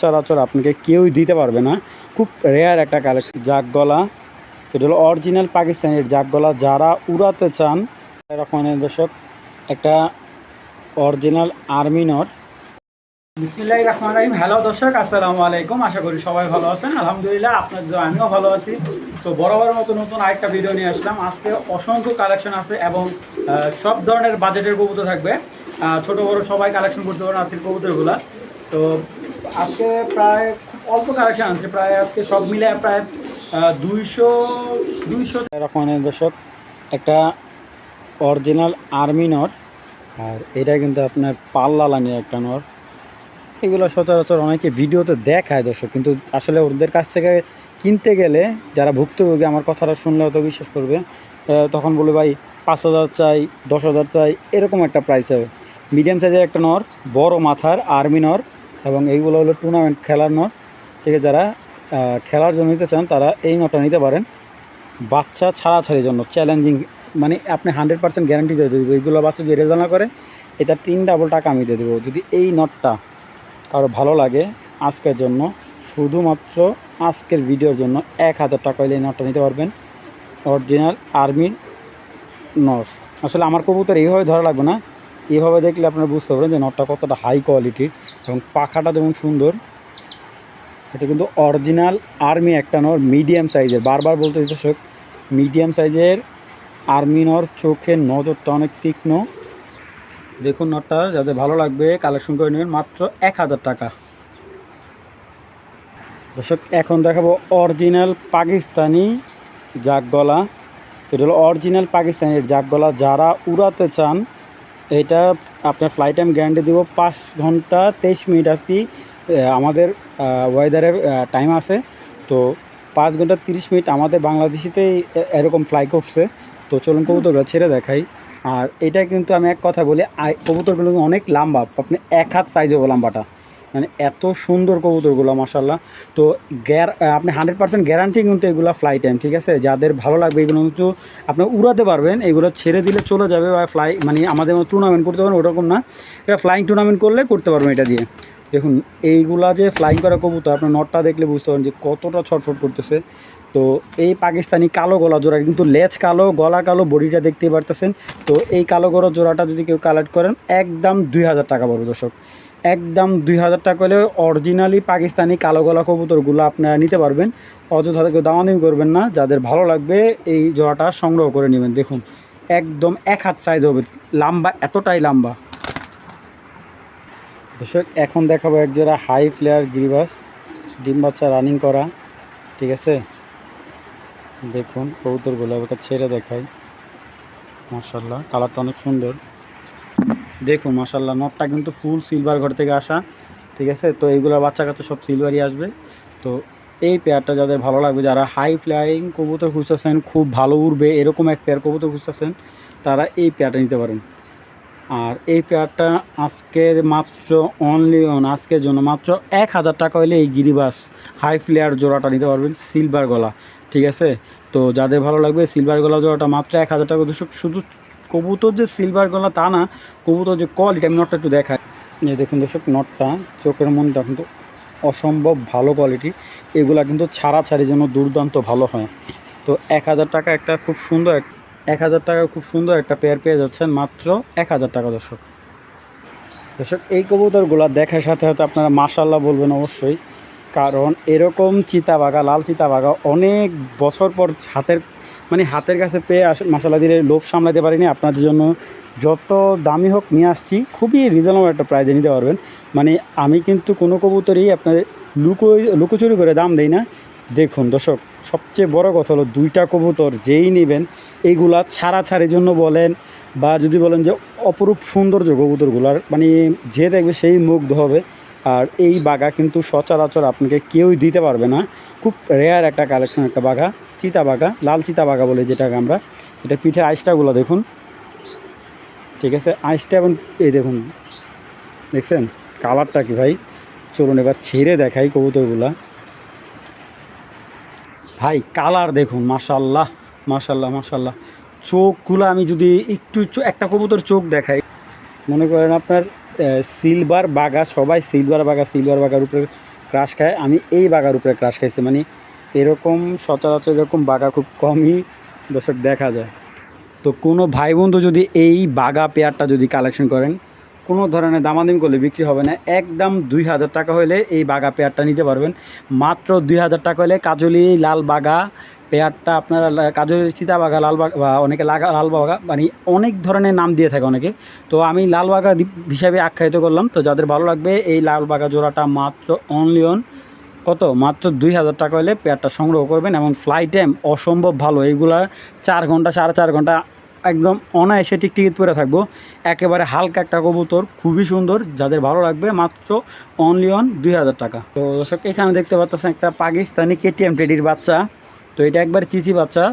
সচরাচর আপনাকে কেউই দিতে পারবে না। খুব রেয়ার একটা কালেকশন। জাক গলা, এটা হলো অরিজিনাল পাকিস্তানের জাক গলা। যারা উড়াতে চান এরকম দর্শক একটা অরিজিনাল আর্মি নট। বিসমিল্লাহির রহমানির রহিম। হ্যালো দর্শক, আসসালামু আলাইকুম। আশা করি সবাই ভালো আছেন। আলহামদুলিল্লাহ, আপনাদের আমিও ভালো আছি। তো বরাবরের মতো নতুন আরেকটা ভিডিও নিয়ে আসলাম। আজকে অসংখ্য কালেকশন আছে এবং সব ধরনের বাজেটের কবুতর থাকবে। ছোট বড় সবাই কালেকশন করতে পারেন আজকের কবুতরগুলো। তো আজকে প্রায় খুব অল্প কালেকশন আছে, প্রায় আজকে সব মিলে প্রায় 200 এরকম দর্শক একটা অরিজিনাল আর্মি নট। আর এটা কিন্তু আপনার পাল্লা লানির একটা নট। এগুলো সচরাচর অনেকে ভিডিওতে দেখায় দর্শক, কিন্তু আসলে ওদের কাছ থেকে কিনতে গেলে যারা ভুক্তভোগী আমার কথাটা শুনলে হয়তো বিশ্বাস করবে। তখন বলে ভাই 5,000 চাই, 10,000 চাই, এরকম একটা প্রাইস হবে। মিডিয়াম সাইজের একটা নর, বড় মাথার আর্মি নর, এবং এইগুলো হলো টুর্নামেন্ট খেলার নর। ঠিক আছে, যারা খেলার জন্য নিতে চান তারা এই নটটা নিতে পারেন। বাচ্চা ছাড়াছাড়ির জন্য চ্যালেঞ্জিং, মানে আপনি 100% গ্যারান্টি দিয়ে দেবো। এইগুলো বাচ্চা যদি রেজাল্ট না করে এটা 3 ডাবল টাকা আমি দিয়ে দেবো। যদি এই নটটা কারো ভালো লাগে, আজকের জন্য শুধুমাত্র আজকের ভিডিওর জন্য 1,000 টাকা হলে এই নটটা নিতে পারবেন। Original army not. আসলে আমার কবুতর এইভাবে ধরা লাগবে না, এইভাবে দেখলে আপনারা বুঝতে পারবেন যে নটটা কতটা হাই কোয়ালিটির এবং পাখাটা যেমন সুন্দর। এটা কিন্তু অরিজিনাল আর্মি একটা নর, মিডিয়াম সাইজের। বারবার বলতে দর্শক, মিডিয়াম সাইজের আর্মি নর। চোখের নজরটা অনেক তীক্ষ্ণ। দেখুন নটটা, যাদের ভালো লাগবে কালেকশন করে নেবেন মাত্র 1,000 টাকা। দর্শক এখন দেখাবো অরিজিনাল পাকিস্তানি জাক গলা। এটা হলো অরিজিনাল পাকিস্তানের জাক গলা। যারা উড়াতে চান এটা আপনার ফ্লাইট টাইম গ্যারান্টি দেবো 5 ঘন্টা 23 মিনিট আর কি আমাদের ওয়েদারের টাইম আছে। তো 5 ঘন্টা 30 মিনিট আমাদের বাংলাদেশিতেই এরকম ফ্লাই করছে। তো চলুন কবুতরগুলো ছেড়ে দেখাই। আর এটা কিন্তু আমি এক কথা বলি, কবুতরগুলো অনেক লম্বা, আপনি 1 হাত সাইজ হবে লম্বাটা, মানে এত সুন্দর কবুতরগুলো মাশাল্লাহ। তো আপনি 100% গ্যারান্টি কিন্তু এগুলো ফ্লাই টাইম। ঠিক আছে, যাদের ভালো লাগবে এগুলো কিন্তু আপনি উড়াতে পারবেন। এগুলো ছেড়ে দিলে চলে যাবে, বা ফ্লাই মানে আমাদের টুর্নামেন্ট করতে পারবেন ওরকম না, এটা ফ্লাইং টুর্নামেন্ট করলে করতে পারবেন এটা দিয়ে। দেখুন এইগুলা যে ফ্লাইং করা কবুতর, আপনার নটটা দেখলে বুঝতে পারেন যে কতটা ছটফট করতেছে। তো এই পাকিস্তানি কালো গলা জোড়া, কিন্তু লেজ কালো, গলা কালো, বডিটা দেখতেই পারতেছেন। তো এই কালো গলা জোড়াটা যদি কেউ কালেক্ট করেন একদম 2,000 টাকা পড়বে দর্শক। একদম 2,000 টাকা হলে অরিজিনালি পাকিস্তানি কালো গলা কবুতরগুলো আপনারা নিতে পারবেন। অযথা কেউ দামাদামি করবেন না। যাদের ভালো লাগবে এই জোড়াটা সংগ্রহ করে নেবেন। দেখুন একদম 1 হাত সাইজ হবে, লম্বা, এতটাই লম্বা। দর্শক এখন দেখাবো এক জোড়া হাই ফ্লেয়ার গিরিবাস, ডিম বাচ্চা রানিং করা। ঠিক আছে, দেখুন কবুতরগুলো ওটা ছেড়ে দেখাই। মাশাল্লাহ, কালারটা অনেক সুন্দর। দেখুন মাশাল্লাহ, নটটা কিন্তু ফুল সিলভার ঘর থেকে আসা। ঠিক আছে, তো এইগুলোর বাচ্চা কাচ্চা সব সিলভারই আসবে। তো এই পেয়ারটা যাদের ভালো লাগবে, যারা হাই ফ্লাইং কবুতর খুঁজতেছেন, খুব ভালো উড়বে এরকম এক পেয়ার কবুতর খুঁজতেছেন, তারা এই পেয়ারটা নিতে পারেন। আর এই পেয়ারটা আজকে মাত্র আজকের জন্য মাত্র 1,000 টাকা হলে এই গিরিবাস হাই ফ্লেয়ার জোড়াটা নিতে পারবেন, সিলভার গলা। ঠিক আছে, তো যাদের ভালো লাগবে সিলভার গলা জোড়াটা মাত্র 1,000 টাকা। শুধু কবুতর যে সিলভার গলা তা না, কবুতর যে কোয়ালিটি, আমি নটটা একটু দেখাই। এই দেখুন দর্শক, নটটা চোখের মনটা কিন্তু অসম্ভব ভালো কোয়ালিটি। এগুলা কিন্তু ছাড়াছাড়ির জন্য দুর্দান্ত ভালো হয়। তো 1,000 টাকা একটা খুব সুন্দর 1,000 টাকা খুব সুন্দর একটা পেয়ার পেয়ে যাচ্ছেন মাত্র 1,000 টাকা দর্শক। এই কবুতরগুলো দেখার সাথে সাথে আপনারা মাশাল্লাহ বলবেন অবশ্যই, কারণ এরকম চিতাবাঘা, লাল চিতাবাঘা অনেক বছর পর হাতের কাছে পেয়ে মাশাল্লাহ দিলে লোভ সামলাতে পারিনি। আপনাদের জন্য যত দামি হোক নিয়ে আসছি, খুবই রিজনেবল একটা প্রাইজে নিতে পারবেন। মানে আমি কিন্তু কোনো কবুতরই আপনার লুকোচুরি করে দাম দেই না। দেখুন দর্শক, সবচেয়ে বড় কথা হলো 2টা কবুতর যেই নেবেন এইগুলা ছাড়াছাড়ির জন্য বলেন, বা যদি বলেন যে অপরূপ সৌন্দর্য কবুতরগুলার, মানে যে দেখবে সেই মুগ্ধ হবে। আর এই বাঘা কিন্তু সচরাচর আপনাকে কেউই দিতে পারবে না। খুব রেয়ার একটা কালেকশন একটা বাঘা, চিতা বাঘা, লাল চিতা বাঘা বলে যেটাকে আমরা। এটা পিঠে আইসটাগুলো দেখুন। ঠিক আছে, আইসটা এবং এই দেখুন, দেখছেন কালারটা কি ভাই। চলুন এবার ছেড়ে দেখাই কবুতরগুলা। ভাই কালার দেখুন, মাশাল্লাহ মাশাল্লাহ মাশাল্লাহ। চোখগুলো আমি যদি একটু একটা কবুতর চোখ দেখাই, মনে করেন আপনার সিলভার বাঘা, সবাই সিলভার বাঘার উপরে ক্রাশ খায়, আমি এই বাগার উপরে ক্রাশ খাইছি। মানে এরকম সচরাচর এরকম বাগা খুব কমই দর্শক দেখা যায়। তো কোনো ভাই বন্ধু যদি এই বাগা পেয়ারটা যদি কালেকশন করেন, কোনো ধরনের দামাদামি করলে বিক্রি হবে না। একদম 2000 টাকা হলে এই বাগা পেয়ারটা নিতে পারবেন। মাত্র 2000 টাকা হলে কাজলি লাল বাগা পেয়ারটা আপনারা, কাজলি চিতা বাগা, লাল বাগা বা অনেকে লাল বাগা, মানে অনেক ধরনের নাম দিয়ে থাকে অনেকে। তো আমি লাল বাগা হিসাবে আখ্যায়িত করলাম। তো যাদের ভালো লাগবে এই লাল বাগা জোড়াটা মাত্র অনলি অন কত, মাত্র 2000 টাকা হলে পেয়ারটা সংগ্রহ করবেন। এবং ফ্লাইট টাইম অসম্ভব ভালো, এইগুলা 4 ঘন্টা 4.5 ঘন্টা একদম অনায়াসে টিকটিকিট পরে থাকবো। একেবারে হালকা একটা কবুতর, খুবই সুন্দর, যাদের ভালো লাগবে মাত্র অনলি অন 2000 টাকা। তো দর্শক এখানে দেখতে পাচ্ছেন একটা পাকিস্তানি কেটিএম টেডির বাচ্চা। তো এটা একবার চিচি বাচ্চা।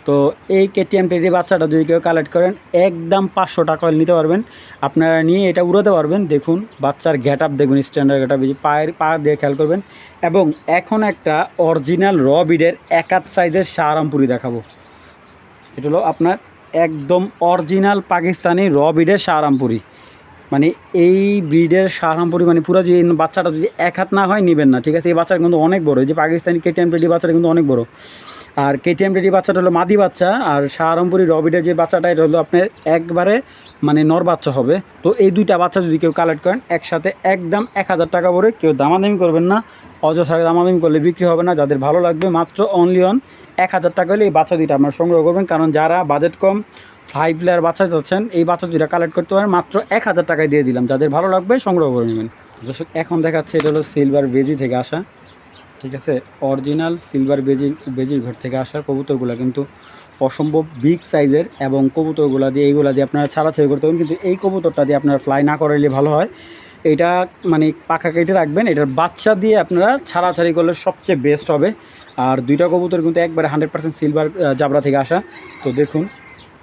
তো এই কেটিএম টেডির বাচ্চাটা যদি কেউ কালেক্ট করেন একদম 500 টাকা হলে নিতে পারবেন। আপনারা নিয়ে এটা উড়াতে পারবেন। দেখুন বাচ্চার গেট আপ দেখবেন, স্ট্যান্ডার্ড গেট আপ, পা দিয়ে খেয়াল করবেন। এবং এখন একটা অরিজিনাল র বিডের একাত সাইজের শাহরামপুরি দেখাবো। এটা হলো আপনার একদম অরিজিনাল পাকিস্তানি র বিডের শাহরামপুরি। মানে এই ব্রিডের শাহরামপুরি মানে পুরো যে বাচ্চাটা যদি এক হাত না হয় নেবেন না, ঠিক আছে। এই বাচ্চাটা কিন্তু অনেক বড়, এই যে পাকিস্তানি কেটিএম টেডি বাচ্চাটা কিন্তু অনেক বড়। আর কেটিএম টেডি বাচ্চাটা হলো মাদি বাচ্চা, আর শাহরামপুরি রবিডের যে বাচ্চাটা এটা হলো আপনার একবারে মানে নর বাচ্চা হবে। তো এই দুইটা বাচ্চা যদি কেউ কালেক্ট করেন একসাথে একদম 1000 টাকা করে, কেউ দামাদামি করবেন না, অযথা দামাদামি করলে বিক্রি হবে না। যাদের ভালো লাগবে মাত্র অনলি অন 1000 টাকা হলে এই বাচ্চা দুইটা আপনার সংগ্রহ করবেন। কারণ যারা বাজেট কম 5 লেয়ার বাচ্চা চাচ্ছেন, এই বাচ্চা দুইটা কালেক্ট করতে পারেন মাত্র 1000 টাকায় দিয়ে দিলাম। যাদের ভালো লাগবে সংগ্রহ করে নেবেন। দর্শক এখন দেখাচ্ছে এটা হলো সিলভার বেজি থেকে আসা, ঠিক আছে। অরিজিনাল সিলভার বেজির ঘর থেকে আসার কবুতরগুলো কিন্তু অসম্ভব বিগ সাইজের। এবং কবুতরগুলো দিয়ে এইগুলা দিয়ে আপনারা ছাড়াছাড়ি করতে পারেন, কিন্তু এই কবুতরটা দিয়ে আপনারা ফ্লাই না করাইলে ভালো হয়। এটা মানে পাখা কেটে রাখবেন, এটার বাচ্চা দিয়ে আপনারা ছাড়াছাড়ি করলে সবচেয়ে বেস্ট হবে। আর দুইটা কবুতর কিন্তু একবারে 100% সিলভার জাবরা থেকে আসা। তো দেখুন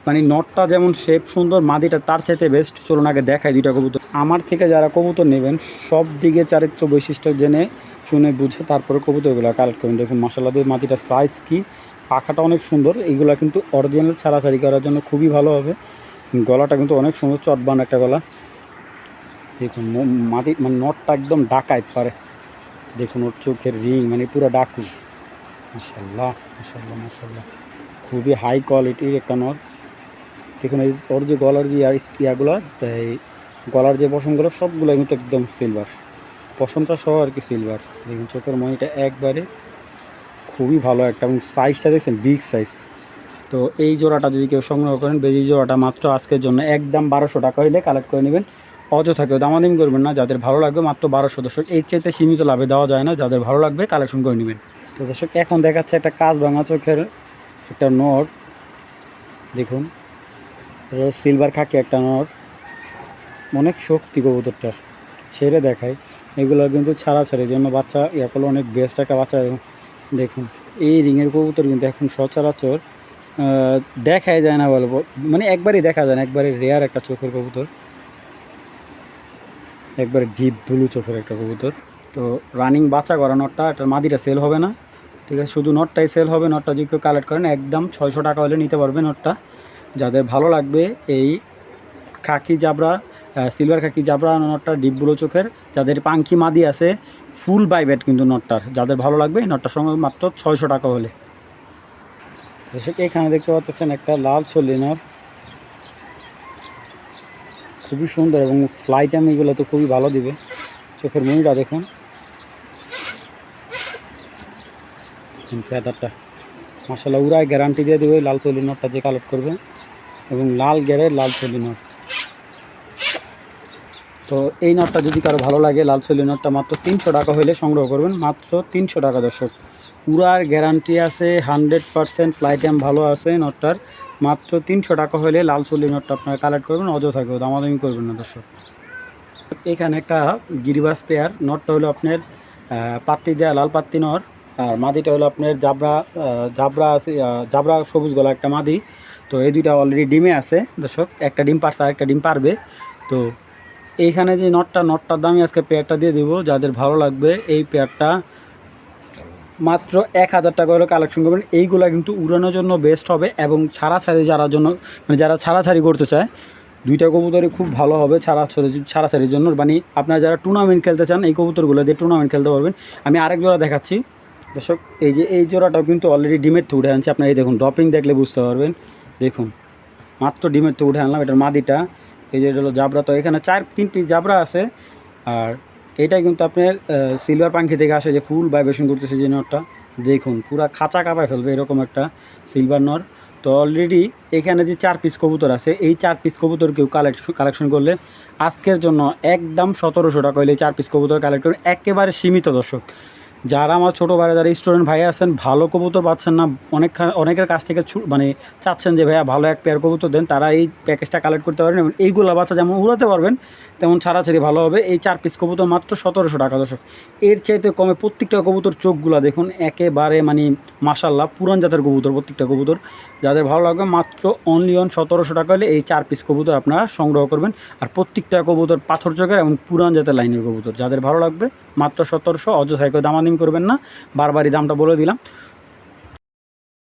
মানে নটটা যেমন শেপ সুন্দর, মাদিটা তার চাইতে বেস্ট। চলুন আগে দেখাই দুইটা কবুতর। আমার থেকে যারা কবুতর নেবেন সব দিকে চারিত্র বৈশিষ্ট্য জেনে শুনে বুঝে তারপরে কবুতরগুলো কালেক্ট করুন। দেখুন মাশাআল্লাহ দিয়ে মাটিটার সাইজ কি, পাখাটা অনেক সুন্দর। এইগুলো কিন্তু অরিজিনাল ছাড়াছাড়ি করার জন্য খুবই ভালো হবে। গলাটা কিন্তু অনেক সুন্দর, চটবান একটা গলা। দেখুন মাটি মানে নটটা একদম ডাকাইত পারে। দেখুন ওর চোখের রিং মানে পুরো ডাকু। মাশাআল্লাহ মাশাআল্লাহ মাশাআল্লাহ, খুবই হাই কোয়ালিটির একটা নট। দেখুন এই ওর যে গলার যে ইয়াগুলো, এই গলার যে পশমগুলো সবগুলো কিন্তু একদম সিলভার, পশমটা সহ আর কি সিলভার। দেখুন চোখের মনিটা একবারে খুবই ভালো একটা, এবং সাইজটা দেখছেন বিগ সাইজ। তো এই জোড়াটা যদি কেউ সংগ্রহ করেন, বেজি জোড়াটা মাত্র আজকের জন্য একদম 1200 টাকা হইলে কালেক্ট করে নেবেন। অযথা কেউ দামাদামি করবেন না, যাদের ভালো লাগবে মাত্র 1200। দর্শক এর চাইতে সীমিত লাভে দেওয়া যায় না, যাদের ভালো লাগবে কালেকশন করে নেবেন। তো দর্শক এখন দেখাচ্ছে একটা কাজ ভাঙা চোখের একটা নট। দেখুন সিলভার খাকি একটা নট, অনেক শক্তি কবুতরটার, ছেড়ে দেখায়। এগুলো কিন্তু ছাড়াছাড়ির জন্য বাচ্চা ইয়া করলে অনেক বেস্ট একটা বাচ্চা। দেখুন এই রিংয়ের কবুতর কিন্তু এখন সচরাচর দেখাই যায় না বলবো, মানে একবারই দেখা যায় না, একবারে রেয়ার একটা চোখের কবুতর, একবারে ডিপ ব্লু চোখের একটা কবুতর। তো রানিং বাচ্চা করা নটটা, এটার মাদিটা সেল হবে না, ঠিক আছে, শুধু নটটাই সেল হবে। নটটা যদি কেউ কালেক্ট করেন একদম 600 টাকা হলে নিতে পারবে নটটা। যাদের ভালো লাগবে এই খাকি জাবরা, সিলভার খাকি জাবরা নটটা ডিপ ব্লু চোখের, যাদের পাঙ্কি মাদি আছে ফুল বাইবেট কিন্তু নটটার, যাদের ভালো লাগবে নটটার সঙ্গে মাত্র 600 টাকা হলে। এখানে দেখতে পাচ্ছেন একটা লাল ছল্লি নট, খুবই সুন্দর এবং ফ্লাইট এগুলো তো খুবই ভালো দিবে। চোখের মনিটা দেখুন, ফেদারটা মাশাআল্লাহ উড়ায় গ্যারান্টি দিয়ে দেবে লাল ছল্লি নটটা যে কালেক্ট করবে, এবং লাল গ্যারের লাল ছল্লি নট। তো এই নটটা যদি কারো ভালো লাগে, লাল ছল্লি নটটা মাত্র 300 টাকা হলে সংগ্রহ করবেন, মাত্র 300 টাকা। দর্শক উড়ার গ্যারান্টি আছে 100%, ফ্লাইট টাইম ভালো আছে নটটার, মাত্র 300 টাকা হলে লাল ছল্লি নটটা আপনারা কালেক্ট করবেন, অযথা কেউ দামাদামি করবেন না। দর্শক এখানে একটা গিরিবাস পেয়ার, নটটা হলো আপনার পাত্তি দেয়া লাল পাত্তি নর, আর মাদিটা হলো আপনার জাবরা আছে, জাবরা সবুজ গলা একটা মাদি। তো এই দুইটা অলরেডি ডিমে আছে দর্শক, একটা ডিম পারছে আর একটা ডিম পারবে। তো এইখানে যে নটটার দামই আজকে পেয়ারটা দিয়ে দিব। যাদের ভালো লাগবে এই পেয়ারটা মাত্র 1000 টাকা হলে কালেকশন করবেন। এইগুলা কিন্তু উড়ানোর জন্য বেস্ট হবে, এবং ছাড়াছাড়ি যারা জন্য মানে যারা ছাড়াছাড়ি করতে চায় দুইটা কবুতরই খুব ভালো হবে ছাড়াছাড়ির জন্য। মানে আপনারা যারা টুর্নামেন্ট খেলতে চান এই কবুতরগুলো দিয়ে টুর্নামেন্ট খেলতে পারবেন। আমি আরেক জোড়া দেখাচ্ছি দর্শক, এই যে এই জোড়াটাও কিন্তু অলরেডি ডিমের থেকে উঠে আনছি। আপনারা এই দেখুন, ড্রপিং দেখলে বুঝতে পারবেন। দেখুন মাত্র ডিমের থেকে উঠে আনলাম। এটার মাদিটা, এই যে এটা হলো জাবরা। তো এখানে 3 পিস জাবরা আছে। আর এইটাই কিন্তু আপনার সিলভার পাখি থেকে আসে, যে ফুল ভাইব্রেশন করতেছে যে নরটা। দেখুন পুরা খাঁচা কাঁপায় ফেলবে এরকম একটা সিলভার নর। তো অলরেডি এখানে যে 4 পিস কবুতর আছে, এই 4 পিস কবুতর কেউ কালেকশন করলে আজকের জন্য একদম 1700 টাকা হলে 4 পিস কবুতর কালেক্ট করুন, একেবারে সীমিত দর্শক। যারা আমার ছোটো ভাইরা, যারা স্টুডেন্ট ভাই আছেন, ভালো কবুতর পাচ্ছেন না, অনেকের কাছ থেকে মানে চাচ্ছেন যে ভাইয়া ভালো এক পেয়ার কবুতর দেন, তারা এই প্যাকেজটা কালেক্ট করতে পারবেন এবং এইগুলো বাচ্চা যেমন উড়াতে পারবেন তেমন ছাড়াছাড়ি ভালো হবে। এই 4 পিস কবুতর মাত্র 1700 টাকা দর্শক। এর চাইতে কমে প্রত্যেকটা কবুতর চোখগুলো দেখুন একেবারে মানে মাশাল্লাহ, পুরান জাতের কবুতর প্রত্যেকটা কবুতর। যাদের ভালো লাগবে মাত্র অনলি 1700 টাকা হলে এই 4 পিস কবুতর আপনারা সংগ্রহ করবেন। আর প্রত্যেকটা কবুতর পাথর চোখের এবং পুরান জাতের লাইনের কবুতর। যাদের ভালো লাগবে মাত্র 1700, অযথায় কেউ দামাদামি করবেন না, বারবারই দামটা বলে দিলাম।